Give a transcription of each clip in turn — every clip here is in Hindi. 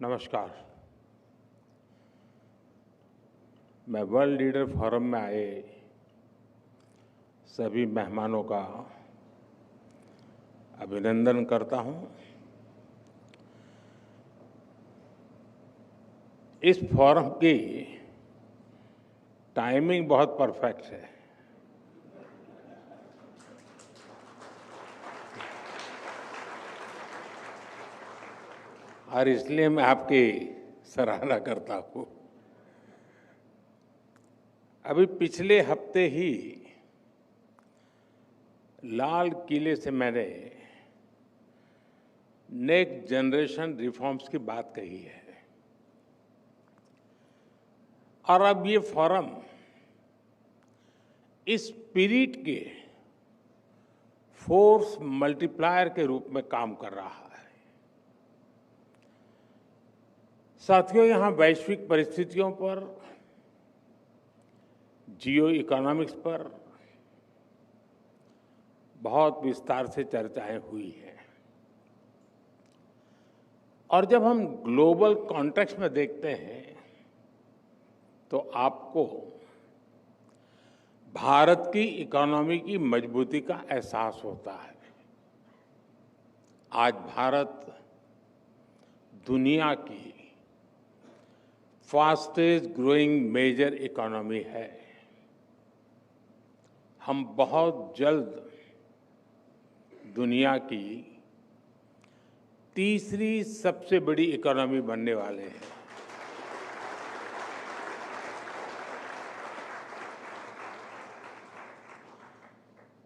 नमस्कार। मैं वर्ल्ड लीडर फोरम में आए सभी मेहमानों का अभिनंदन करता हूं। इस फोरम की टाइमिंग बहुत परफेक्ट है। और इसलिए मैं आपकी सराहना करता हूं। अभी पिछले हफ्ते ही लाल किले से मैंने नेक्स्ट जनरेशन रिफॉर्म्स की बात कही है और अब ये फोरम इस स्पिरिट के फोर्स मल्टीप्लायर के रूप में काम कर रहा है। साथियों, यहाँ वैश्विक परिस्थितियों पर, जियो इकोनॉमिक्स पर बहुत विस्तार से चर्चाएं हुई हैं और जब हम ग्लोबल कॉन्टेक्स्ट में देखते हैं तो आपको भारत की इकोनॉमी की मजबूती का एहसास होता है। आज भारत दुनिया की फास्टेस्ट ग्रोइंग मेजर इकोनॉमी है। हम बहुत जल्द दुनिया की तीसरी सबसे बड़ी इकोनॉमी बनने वाले हैं।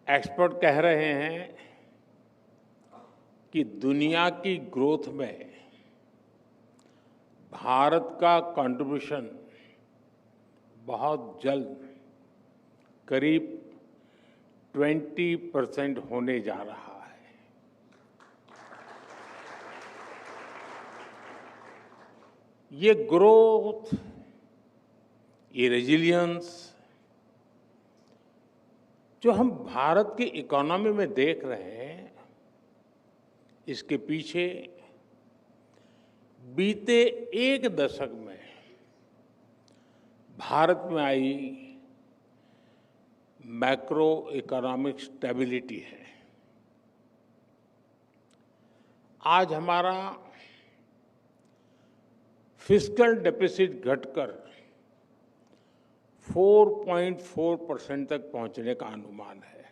एक्सपर्ट कह रहे हैं कि दुनिया की ग्रोथ में भारत का कंट्रीब्यूशन बहुत जल्द करीब 20% होने जा रहा है। ये ग्रोथ, ये रेजिलियंस जो हम भारत की इकोनॉमी में देख रहे हैं, इसके पीछे बीते एक दशक में भारत में आई मैक्रो इकोनॉमिक स्टेबिलिटी है। आज हमारा फिस्कल डेफिसिट घटकर 4.4% तक पहुंचने का अनुमान है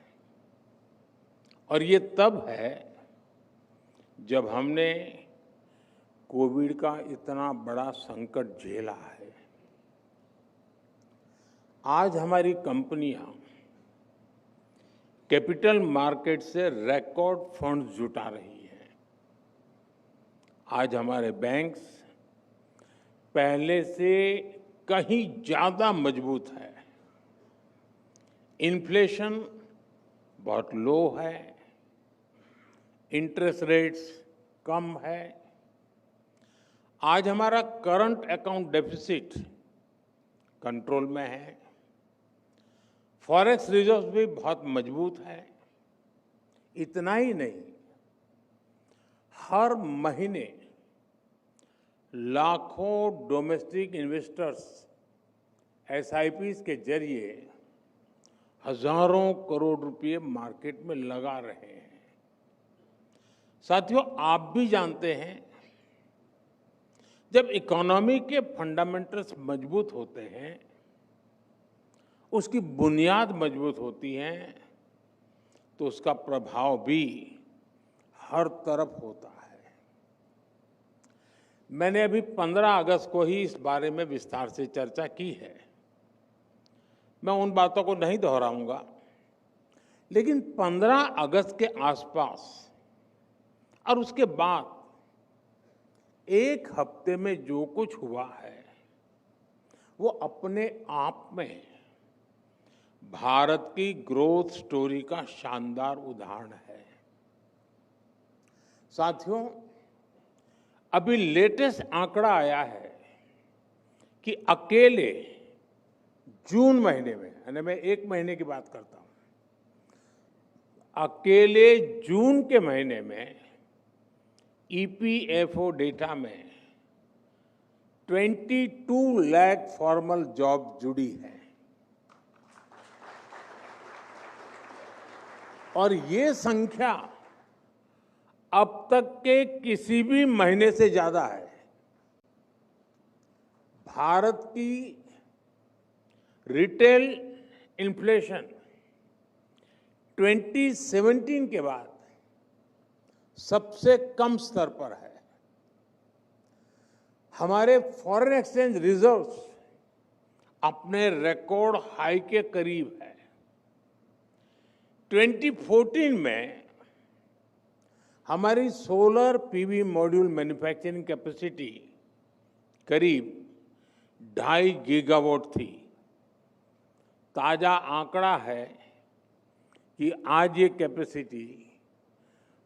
और ये तब है जब हमने कोविड का इतना बड़ा संकट झेला है। आज हमारी कंपनियां कैपिटल मार्केट से रिकॉर्ड फंड्स जुटा रही हैं। आज हमारे बैंक्स पहले से कहीं ज्यादा मजबूत है। इन्फ्लेशन बहुत लो है, इंटरेस्ट रेट्स कम है। आज हमारा करंट अकाउंट डेफिसिट कंट्रोल में है। फॉरेक्स रिजर्व भी बहुत मजबूत है। इतना ही नहीं, हर महीने लाखों डोमेस्टिक इन्वेस्टर्स एसआईपीज के जरिए हजारों करोड़ रुपए मार्केट में लगा रहे हैं। साथियों, आप भी जानते हैं, जब इकोनॉमी के फंडामेंटल्स मजबूत होते हैं, उसकी बुनियाद मजबूत होती है, तो उसका प्रभाव भी हर तरफ होता है। मैंने अभी 15 अगस्त को ही इस बारे में विस्तार से चर्चा की है। मैं उन बातों को नहीं दोहराऊंगा, लेकिन 15 अगस्त के आसपास और उसके बाद एक हफ्ते में जो कुछ हुआ है, वो अपने आप में भारत की ग्रोथ स्टोरी का शानदार उदाहरण है। साथियों, अभी लेटेस्ट आंकड़ा आया है कि अकेले जून महीने में, यानी मैं एक महीने की बात करता हूं, अकेले जून के महीने में ईपीएफओ डेटा में 22 लाख फॉर्मल जॉब जुड़ी है और ये संख्या अब तक के किसी भी महीने से ज्यादा है। भारत की रिटेल इन्फ्लेशन 2017 के बाद सबसे कम स्तर पर है। हमारे फॉरेन एक्सचेंज रिजर्व्स अपने रिकॉर्ड हाई के करीब है। 2014 में हमारी solar PV module manufacturing capacity करीब 2.5 गीगावाट थी। ताजा आंकड़ा है कि आज ये कैपेसिटी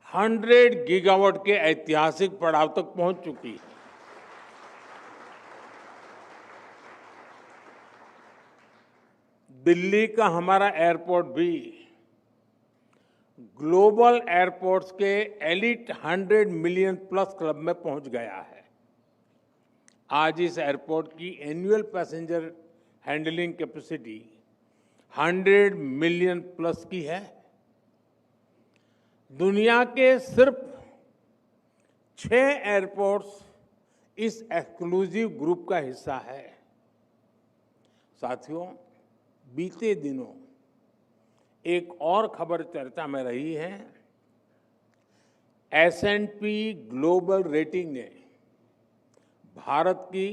100 गीगावाट के ऐतिहासिक पड़ाव तक पहुंच चुकी है। दिल्ली का हमारा एयरपोर्ट भी ग्लोबल एयरपोर्ट्स के एलिट 100 मिलियन प्लस क्लब में पहुंच गया है। आज इस एयरपोर्ट की annual passenger handling capacity 100 million plus की है। दुनिया के सिर्फ 6 एयरपोर्ट्स इस एक्सक्लूसिव ग्रुप का हिस्सा है। साथियों, बीते दिनों एक और खबर चर्चा में रही है। S&P ग्लोबल रेटिंग ने भारत की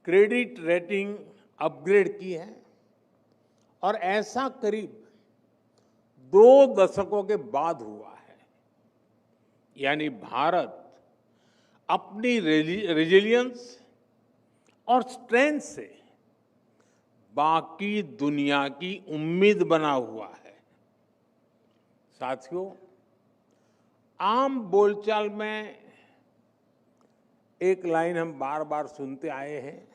क्रेडिट रेटिंग अपग्रेड की है और ऐसा करीब 2 दशकों के बाद हुआ है। यानी भारत अपनी रेजिलियंस और स्ट्रेंथ से बाकी दुनिया की उम्मीद बना हुआ है। साथियों, आम बोलचाल में एक लाइन हम बार बार सुनते आए हैं,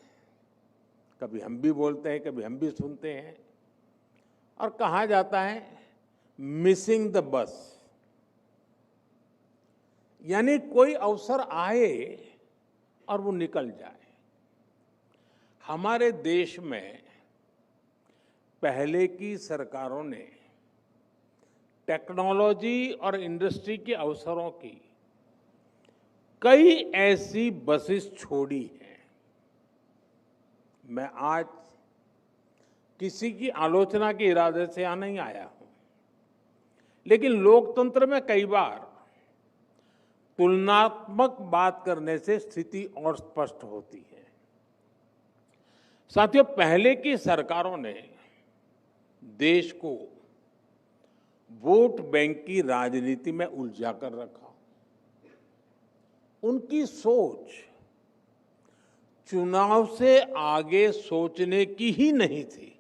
कभी हम भी बोलते हैं, कभी हम भी सुनते हैं, और कहा जाता है मिसिंग द बस। यानी कोई अवसर आए और वो निकल जाए। हमारे देश में पहले की सरकारों ने टेक्नोलॉजी और इंडस्ट्री के अवसरों की कई ऐसी बसेस छोड़ी हैं। मैं आज किसी की आलोचना के इरादे से यहां नहीं आया हूं, लेकिन लोकतंत्र में कई बार तुलनात्मक बात करने से स्थिति और स्पष्ट होती है। साथियों, पहले की सरकारों ने देश को वोट बैंक की राजनीति में उलझा कर रखा। उनकी सोच चुनाव से आगे सोचने की ही नहीं थी।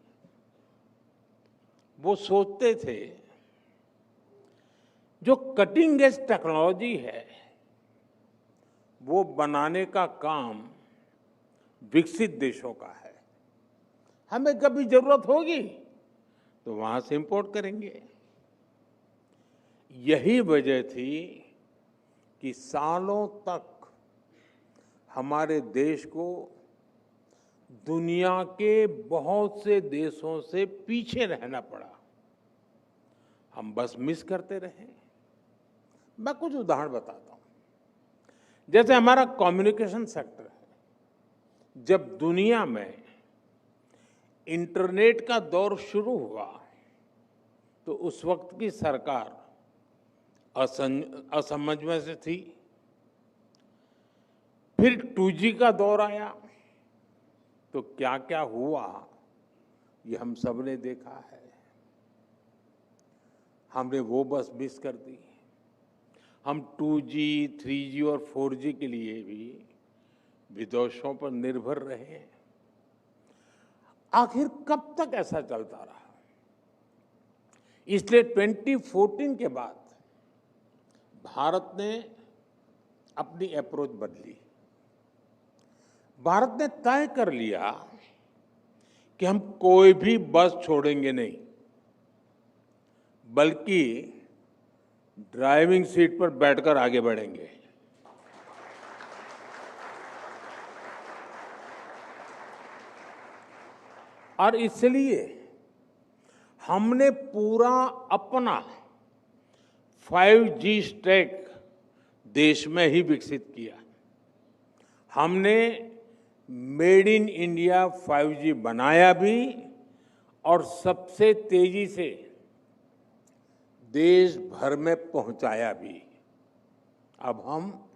वो सोचते थे जो कटिंग एज टेक्नोलॉजी है वो बनाने का काम विकसित देशों का है। हमें कभी जरूरत होगी तो वहां से इंपोर्ट करेंगे। यही वजह थी कि सालों तक हमारे देश को दुनिया के बहुत से देशों से पीछे रहना पड़ा। हम बस मिस करते रहे। मैं कुछ उदाहरण बताता हूं। जैसे हमारा कम्युनिकेशन सेक्टर है। जब दुनिया में इंटरनेट का दौर शुरू हुआ तो उस वक्त की सरकार असमंज में से थी। फिर 2G का दौर आया तो क्या क्या हुआ ये हम सब ने देखा है। हमने वो बस मिस कर दी। हम 2G, 3G और 4G के लिए भी विदेशों पर निर्भर रहे। आखिर कब तक ऐसा चलता रहा? इसलिए 2014 के बाद भारत ने अपनी अप्रोच बदली। भारत ने तय कर लिया कि हम कोई भी बस छोड़ेंगे नहीं, बल्कि ड्राइविंग सीट पर बैठकर आगे बढ़ेंगे। और इसलिए हमने पूरा अपना 5G स्टैक देश में ही विकसित किया। हमने मेड इन इंडिया 5G बनाया भी और सबसे तेजी से देश भर में पहुंचाया भी। अब हम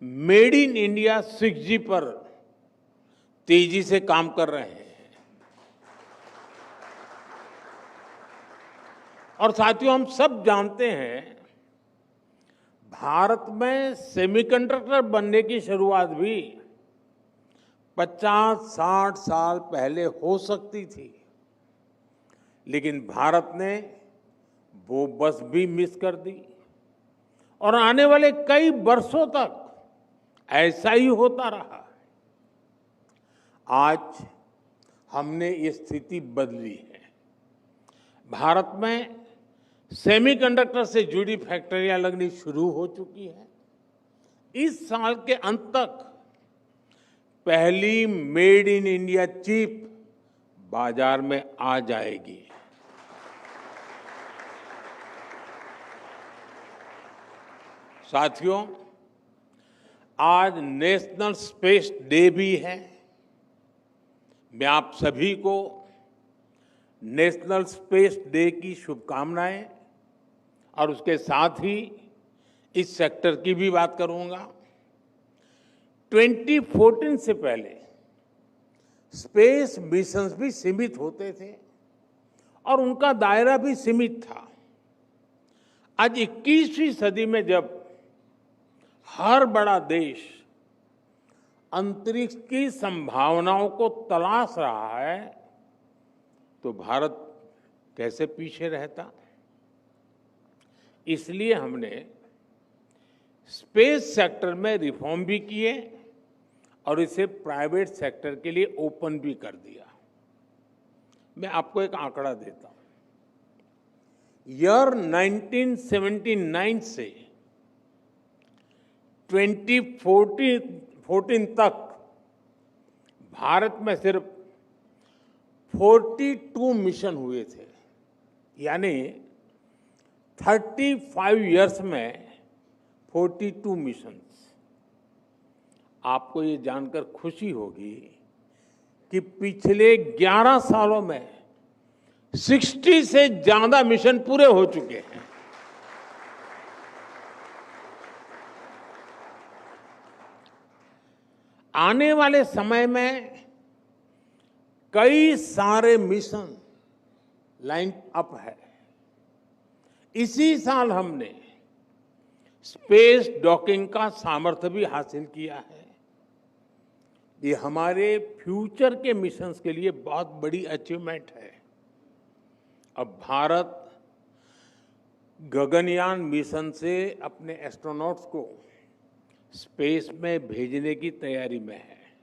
मेड इन इंडिया 6G पर तेजी से काम कर रहे हैं। और साथियों, हम सब जानते हैं भारत में सेमीकंडक्टर बनने की शुरुआत भी 50-60 साल पहले हो सकती थी, लेकिन भारत ने वो बस भी मिस कर दी और आने वाले कई वर्षों तक ऐसा ही होता रहा। आज हमने ये स्थिति बदली है। भारत में सेमीकंडक्टर से जुड़ी फैक्ट्रियां लगनी शुरू हो चुकी है। इस साल के अंत तक पहली मेड इन इंडिया चिप बाजार में आ जाएगी। साथियों, आज नेशनल स्पेस डे भी है। मैं आप सभी को नेशनल स्पेस डे की शुभकामनाएं और उसके साथ ही इस सेक्टर की भी बात करूंगा। 2014 से पहले स्पेस मिशंस भी सीमित होते थे और उनका दायरा भी सीमित था। आज 21वीं सदी में जब हर बड़ा देश अंतरिक्ष की संभावनाओं को तलाश रहा है, तो भारत कैसे पीछे रहता। इसलिए हमने स्पेस सेक्टर में रिफॉर्म भी किए और इसे प्राइवेट सेक्टर के लिए ओपन भी कर दिया। मैं आपको एक आंकड़ा देता हूं। ईयर 1979 से 2014 तक भारत में सिर्फ 42 मिशन हुए थे, यानी 35 इयर्स में 42 मिशन। आपको ये जानकर खुशी होगी कि पिछले 11 सालों में 60 से ज्यादा मिशन पूरे हो चुके हैं। आने वाले समय में कई सारे मिशन लाइन अप है। इसी साल हमने स्पेस डॉकिंग का सामर्थ्य भी हासिल किया है। ये हमारे फ्यूचर के मिशंस के लिए बहुत बड़ी अचीवमेंट है। अब भारत गगनयान मिशन से अपने एस्ट्रोनॉट्स को स्पेस में भेजने की तैयारी में है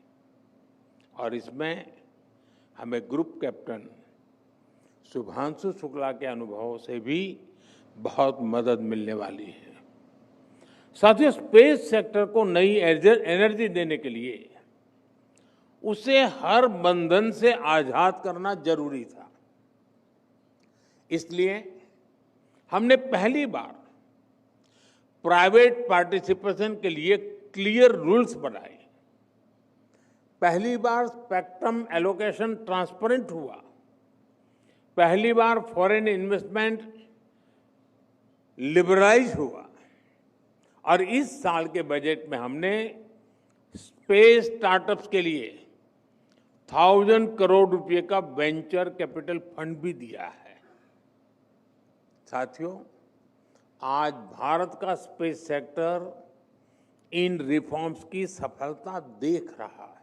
और इसमें हमें ग्रुप कैप्टन शुभांशु शुक्ला के अनुभव से भी बहुत मदद मिलने वाली है। साथियों, स्पेस सेक्टर को नई एनर्जी देने के लिए उसे हर बंधन से आजाद करना जरूरी था। इसलिए हमने पहली बार प्राइवेट पार्टिसिपेशन के लिए क्लियर रूल्स बनाए। पहली बार स्पेक्ट्रम एलोकेशन ट्रांसपेरेंट हुआ। पहली बार फॉरेन इन्वेस्टमेंट लिबरलाइज हुआ और इस साल के बजट में हमने स्पेस स्टार्टअप्स के लिए 1000 करोड़ रुपए का वेंचर कैपिटल फंड भी दिया है। साथियों, आज भारत का स्पेस सेक्टर इन रिफॉर्म्स की सफलता देख रहा है।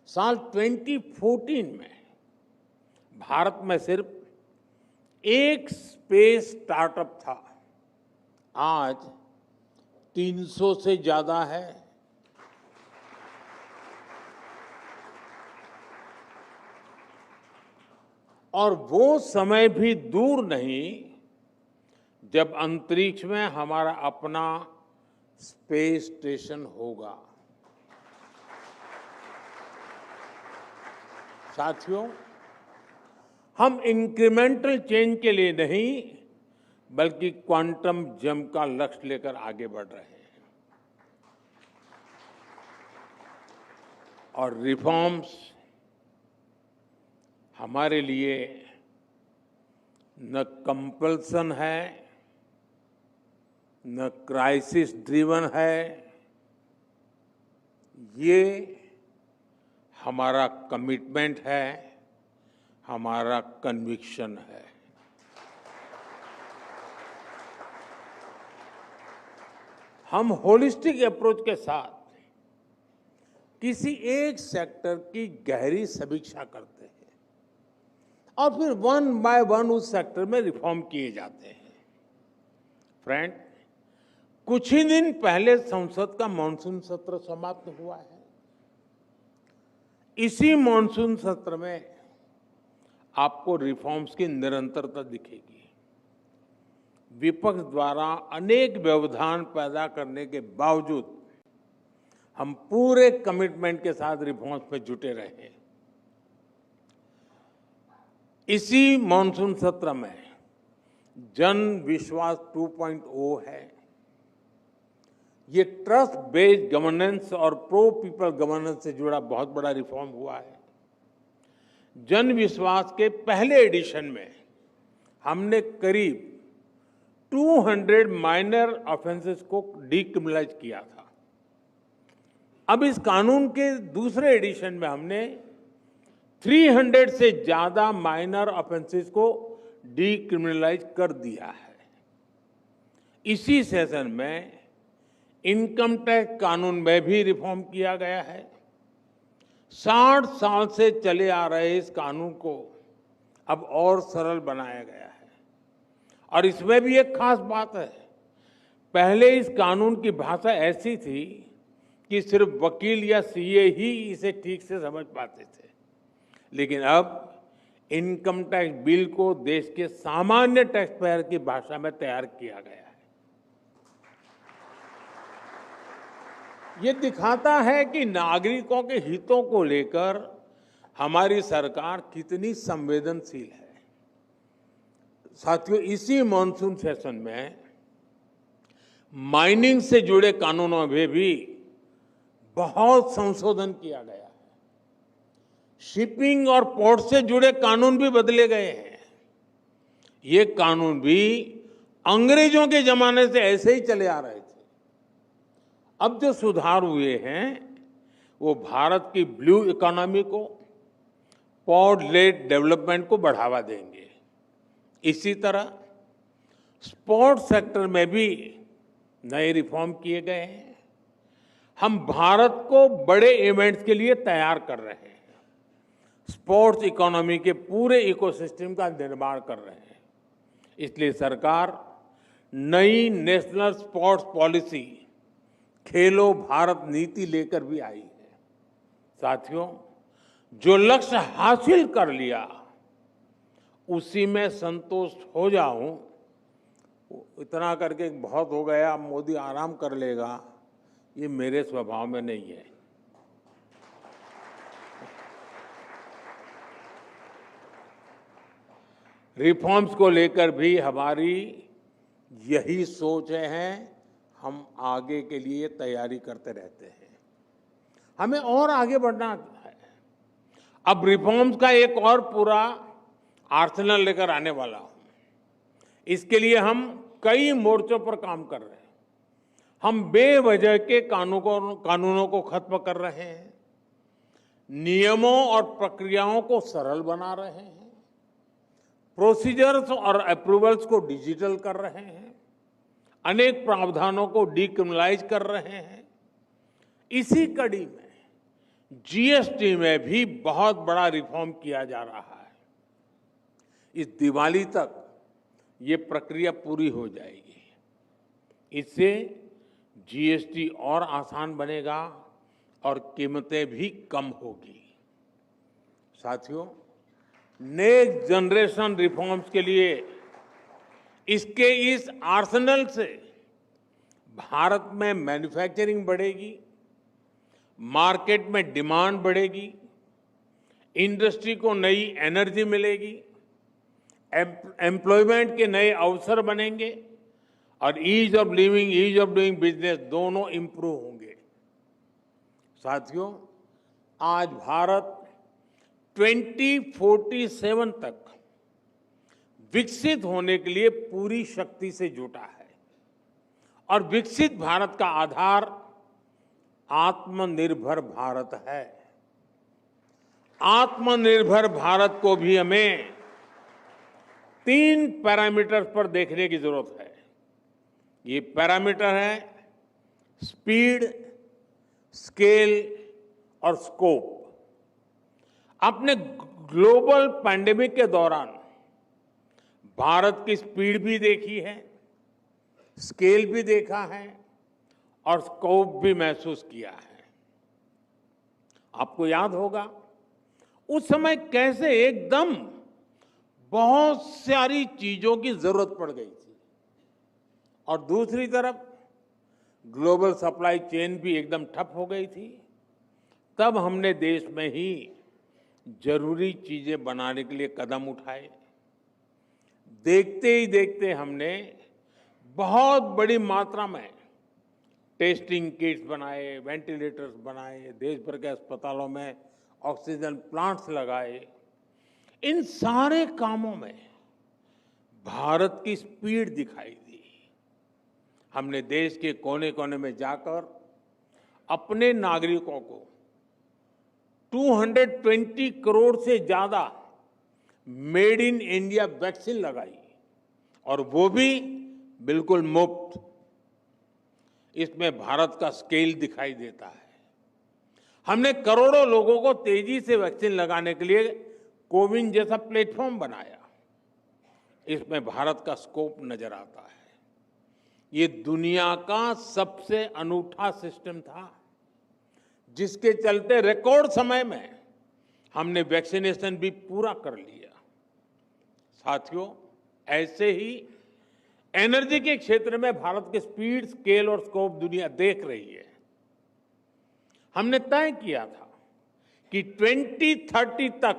साल 2014 में भारत में सिर्फ एक स्पेस स्टार्टअप था, आज 300 से ज्यादा है। और वो समय भी दूर नहीं जब अंतरिक्ष में हमारा अपना स्पेस स्टेशन होगा। साथियों, हम इंक्रीमेंटल चेंज के लिए नहीं बल्कि क्वांटम जंप का लक्ष्य लेकर आगे बढ़ रहे हैं। और रिफॉर्म्स हमारे लिए न कंपल्सन है, न क्राइसिस ड्रिवन है, ये हमारा कमिटमेंट है, हमारा कन्विक्शन है। हम होलिस्टिक अप्रोच के साथ किसी एक सेक्टर की गहरी समीक्षा करते हैं और फिर वन बाय वन उस सेक्टर में रिफॉर्म किए जाते हैं। फ्रेंड, कुछ ही दिन पहले संसद का मॉनसून सत्र समाप्त हुआ है। इसी मॉनसून सत्र में आपको रिफॉर्म्स की निरंतरता दिखेगी। विपक्ष द्वारा अनेक व्यवधान पैदा करने के बावजूद हम पूरे कमिटमेंट के साथ रिफॉर्म्स में जुटे रहे। इसी मॉनसून सत्र में जन विश्वास 2.0 है। ये ट्रस्ट बेस्ड गवर्नेंस और प्रो पीपल गवर्नेंस से जुड़ा बहुत बड़ा रिफॉर्म हुआ है। जन विश्वास के पहले एडिशन में हमने करीब 200 माइनर ऑफेंसेस को डीक्रिमिनलाइज किया था। अब इस कानून के दूसरे एडिशन में हमने 300 से ज्यादा माइनर ऑफेंसेस को डीक्रिमिनलाइज कर दिया है। इसी सेशन में इनकम टैक्स कानून में भी रिफॉर्म किया गया है। 60 साल से चले आ रहे इस कानून को अब और सरल बनाया गया है। और इसमें भी एक खास बात है, पहले इस कानून की भाषा ऐसी थी कि सिर्फ वकील या सीए ही इसे ठीक से समझ पाते थे, लेकिन अब इनकम टैक्स बिल को देश के सामान्य टैक्स पेयर की भाषा में तैयार किया गया है। ये दिखाता है कि नागरिकों के हितों को लेकर हमारी सरकार कितनी संवेदनशील है। साथियों, इसी मॉनसून सेशन में माइनिंग से जुड़े कानूनों में भी बहुत संशोधन किया गया है। शिपिंग और पोर्ट से जुड़े कानून भी बदले गए हैं। ये कानून भी अंग्रेजों के जमाने से ऐसे ही चले आ रहे थे। अब जो सुधार हुए हैं वो भारत की ब्लू इकोनॉमी को, पोर्ट लेड डेवलपमेंट को बढ़ावा देंगे। इसी तरह स्पोर्ट्स सेक्टर में भी नए रिफॉर्म किए गए हैं। हम भारत को बड़े इवेंट्स के लिए तैयार कर रहे हैं। स्पोर्ट्स इकोनॉमी के पूरे इकोसिस्टम का निर्माण कर रहे हैं। इसलिए सरकार नई नेशनल स्पोर्ट्स पॉलिसी खेलो भारत नीति लेकर भी आई है। साथियों, जो लक्ष्य हासिल कर लिया उसी में संतुष्ट हो जाऊं, इतना करके बहुत हो गया, मोदी आराम कर लेगा, ये मेरे स्वभाव में नहीं है। रिफॉर्म्स को लेकर भी हमारी यही सोच है। हम आगे के लिए तैयारी करते रहते हैं। हमें और आगे बढ़ना है। अब रिफॉर्म्स का एक और पूरा आर्सेनल लेकर आने वाला हूं। इसके लिए हम कई मोर्चों पर काम कर रहे हैं। हम बेवजह के कानूनों को खत्म कर रहे हैं, नियमों और प्रक्रियाओं को सरल बना रहे हैं, प्रोसीजर्स और अप्रूवल्स को डिजिटल कर रहे हैं, अनेक प्रावधानों को डीक्रिमिनलाइज कर रहे हैं। इसी कड़ी में जीएसटी में भी बहुत बड़ा रिफॉर्म किया जा रहा है। इस दिवाली तक ये प्रक्रिया पूरी हो जाएगी। इससे जीएसटी और आसान बनेगा और कीमतें भी कम होगी। साथियों, नेक्स्ट जनरेशन रिफॉर्म्स के लिए इसके इस आर्सेनल से भारत में मैन्युफैक्चरिंग बढ़ेगी, मार्केट में डिमांड बढ़ेगी, इंडस्ट्री को नई एनर्जी मिलेगी, एम्प्लॉयमेंट के नए अवसर बनेंगे और ease of living, ease of doing business दोनों इंप्रूव होंगे। साथियों, आज भारत 2047 तक विकसित होने के लिए पूरी शक्ति से जुटा है और विकसित भारत का आधार आत्मनिर्भर भारत है। आत्मनिर्भर भारत को भी हमें 3 पैरामीटर्स पर देखने की जरूरत है। ये पैरामीटर है स्पीड, स्केल और स्कोप। अपने ग्लोबल पैंडेमिक के दौरान भारत की स्पीड भी देखी है, स्केल भी देखा है और स्कोप भी महसूस किया है। आपको याद होगा उस समय कैसे एकदम बहुत सारी चीजों की जरूरत पड़ गई थी और दूसरी तरफ ग्लोबल सप्लाई चेन भी एकदम ठप हो गई थी। तब हमने देश में ही जरूरी चीजें बनाने के लिए कदम उठाए। देखते ही देखते हमने बहुत बड़ी मात्रा में टेस्टिंग किट्स बनाए, वेंटिलेटर्स बनाए, देश भर के अस्पतालों में ऑक्सीजन प्लांट्स लगाए। इन सारे कामों में भारत की स्पीड दिखाई दी। हमने देश के कोने कोने में जाकर अपने नागरिकों को 220 करोड़ से ज्यादा मेड इन इंडिया वैक्सीन लगाई और वो भी बिल्कुल मुफ्त। इसमें भारत का स्केल दिखाई देता है। हमने करोड़ों लोगों को तेजी से वैक्सीन लगाने के लिए कोविन जैसा प्लेटफॉर्म बनाया। इसमें भारत का स्कोप नजर आता है। ये दुनिया का सबसे अनूठा सिस्टम था जिसके चलते रिकॉर्ड समय में हमने वैक्सीनेशन भी पूरा कर लिया। साथियों, ऐसे ही एनर्जी के क्षेत्र में भारत के स्पीड, स्केल और स्कोप दुनिया देख रही है। हमने तय किया था कि 2030 तक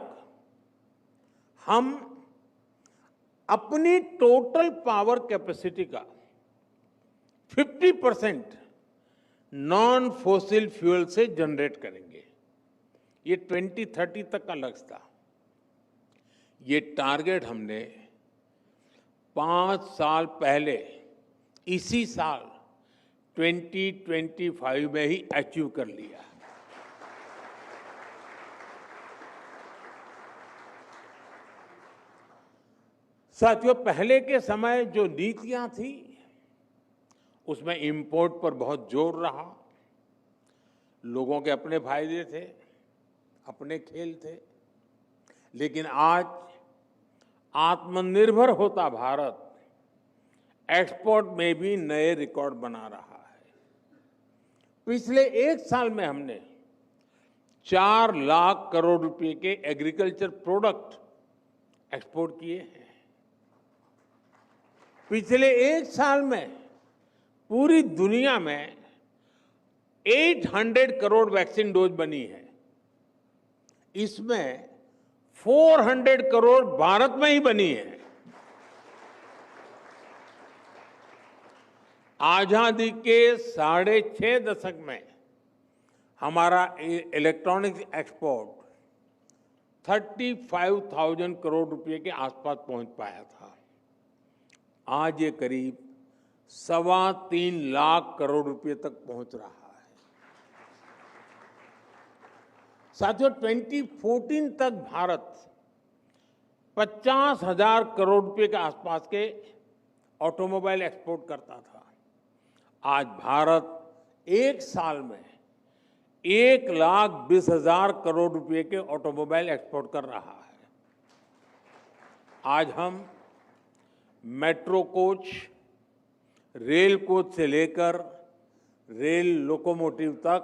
हम अपनी टोटल पावर कैपेसिटी का 50% नॉन फॉसिल फ्यूल से जनरेट करेंगे। ये 2030 तक का लक्ष्य था। ये टारगेट हमने 5 साल पहले इसी साल 2025 में ही अचीव कर लिया। साथियों, पहले के समय जो नीतियां थी उसमें इंपोर्ट पर बहुत जोर रहा। लोगों के अपने फायदे थे, अपने खेल थे। लेकिन आज आत्मनिर्भर होता भारत एक्सपोर्ट में भी नए रिकॉर्ड बना रहा है। पिछले 1 साल में हमने 4 लाख करोड़ रुपए के एग्रीकल्चर प्रोडक्ट एक्सपोर्ट किए हैं। पिछले 1 साल में पूरी दुनिया में 800 करोड़ वैक्सीन डोज बनी है। इसमें 400 करोड़ भारत में ही बनी है। आजादी के 6.5 दशक में हमारा इलेक्ट्रॉनिक्स एक्सपोर्ट 35,000 करोड़ रुपए के आसपास पहुंच पाया था। आज ये करीब 3.25 लाख करोड़ रुपए तक पहुंच रहा है। साथियों, 2014 तक भारत 50,000 करोड़ रुपए के आसपास के ऑटोमोबाइल एक्सपोर्ट करता था। आज भारत 1 साल में 1,20,000 करोड़ रुपए के ऑटोमोबाइल एक्सपोर्ट कर रहा है। आज हम मेट्रो कोच, रेल कोच से लेकर रेल लोकोमोटिव तक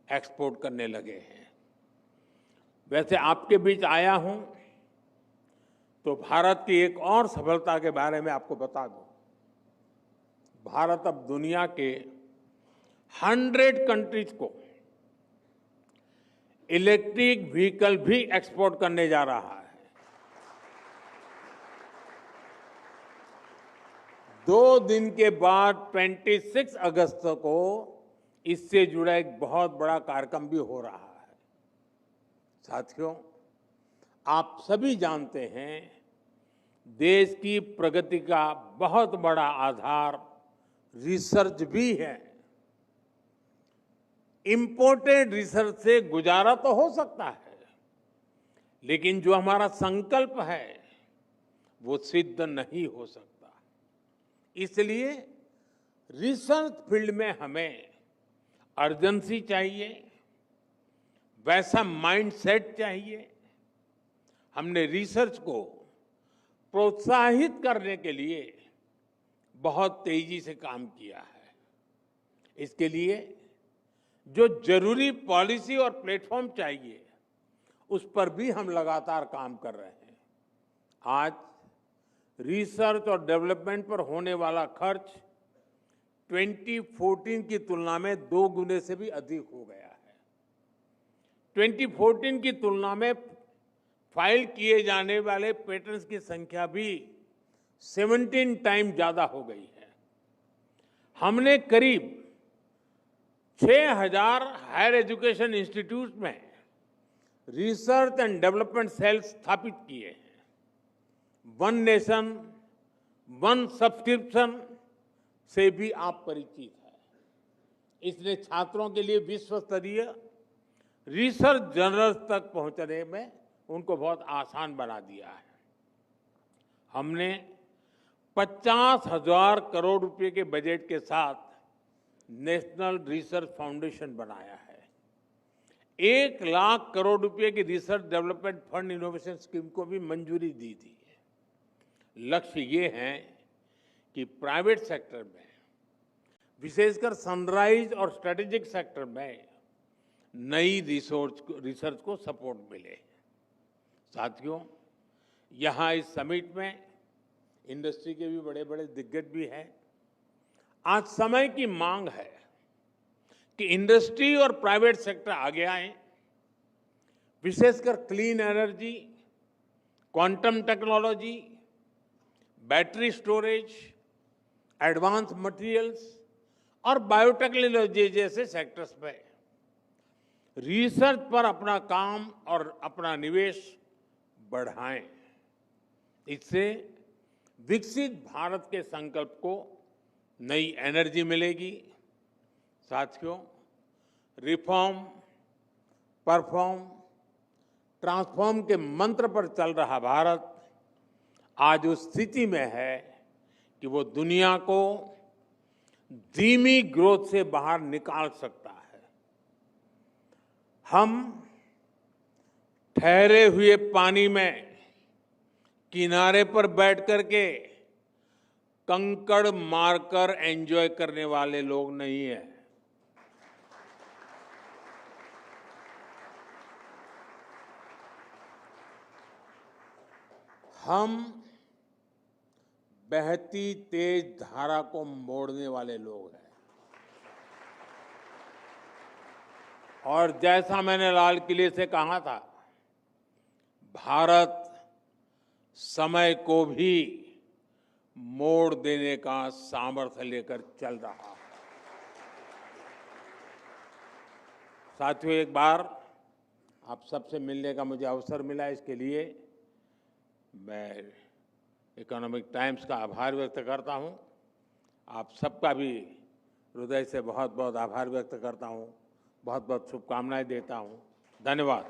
एक्सपोर्ट करने लगे हैं। वैसे आपके बीच आया हूं तो भारत की एक और सफलता के बारे में आपको बता दूं। भारत अब दुनिया के 100 कंट्रीज को इलेक्ट्रिक व्हीकल भी एक्सपोर्ट करने जा रहा है। 2 दिन के बाद 26 अगस्त को इससे जुड़ा एक बहुत बड़ा कार्यक्रम भी हो रहा है। साथियों, आप सभी जानते हैं, देश की प्रगति का बहुत बड़ा आधार रिसर्च भी है। इंपोर्टेड रिसर्च से गुजारा तो हो सकता है, लेकिन जो हमारा संकल्प है वो सिद्ध नहीं हो सकता। इसलिए रिसर्च फील्ड में हमें अर्जेंसी चाहिए, वैसा माइंडसेट चाहिए। हमने रिसर्च को प्रोत्साहित करने के लिए बहुत तेजी से काम किया है। इसके लिए जो जरूरी पॉलिसी और प्लेटफॉर्म चाहिए, उस पर भी हम लगातार काम कर रहे हैं। आज रिसर्च और डेवलपमेंट पर होने वाला खर्च 2014 की तुलना में 2 गुने से भी अधिक हो गया है। 2014 की तुलना में फाइल किए जाने वाले पेटेंट्स की संख्या भी 17 टाइम ज्यादा हो गई है। हमने करीब 6,000 हायर एजुकेशन इंस्टीट्यूट में रिसर्च एंड डेवलपमेंट सेल्स स्थापित किए हैं। वन नेशन वन सब्सक्रिप्शन से भी आप परिचित हैं। इसने छात्रों के लिए विश्व स्तरीय रिसर्च जर्नल्स तक पहुंचने में उनको बहुत आसान बना दिया है। हमने 50,000 करोड़ रुपए के बजट के साथ नेशनल रिसर्च फाउंडेशन बनाया है। 1 लाख करोड़ रुपए की research development fund innovation scheme को भी मंजूरी दी थी। लक्ष्य ये है कि प्राइवेट सेक्टर में, विशेषकर सनराइज और स्ट्रेटेजिक सेक्टर में नई रिसर्च को सपोर्ट मिले। साथियों, यहाँ इस समिट में इंडस्ट्री के भी बड़े बड़े दिग्गज भी हैं। आज समय की मांग है कि इंडस्ट्री और प्राइवेट सेक्टर आगे आए, विशेषकर clean energy, quantum technology, battery storage, advance materials और बायोटेक्नोलॉजी जैसे सेक्टर्स में रिसर्च पर अपना काम और अपना निवेश बढ़ाएं। इससे विकसित भारत के संकल्प को नई एनर्जी मिलेगी। साथियों, रिफॉर्म, परफॉर्म, ट्रांसफॉर्म के मंत्र पर चल रहा भारत आज उस स्थिति में है कि वो दुनिया को धीमी ग्रोथ से बाहर निकाल सकता है। हम ठहरे हुए पानी में किनारे पर बैठ करके कंकड़ मारकर एंजॉय करने वाले लोग नहीं हैं। हम बहती तेज धारा को मोड़ने वाले लोग हैं। और जैसा मैंने लाल किले से कहा था, भारत समय को भी मोड़ देने का सामर्थ्य लेकर चल रहा है। साथियों, एक बार आप सबसे मिलने का मुझे अवसर मिला, इसके लिए मैं इकोनॉमिक टाइम्स का आभार व्यक्त करता हूं। आप सबका भी हृदय से बहुत बहुत आभार व्यक्त करता हूं। बहुत बहुत शुभकामनाएं देता हूं। धन्यवाद।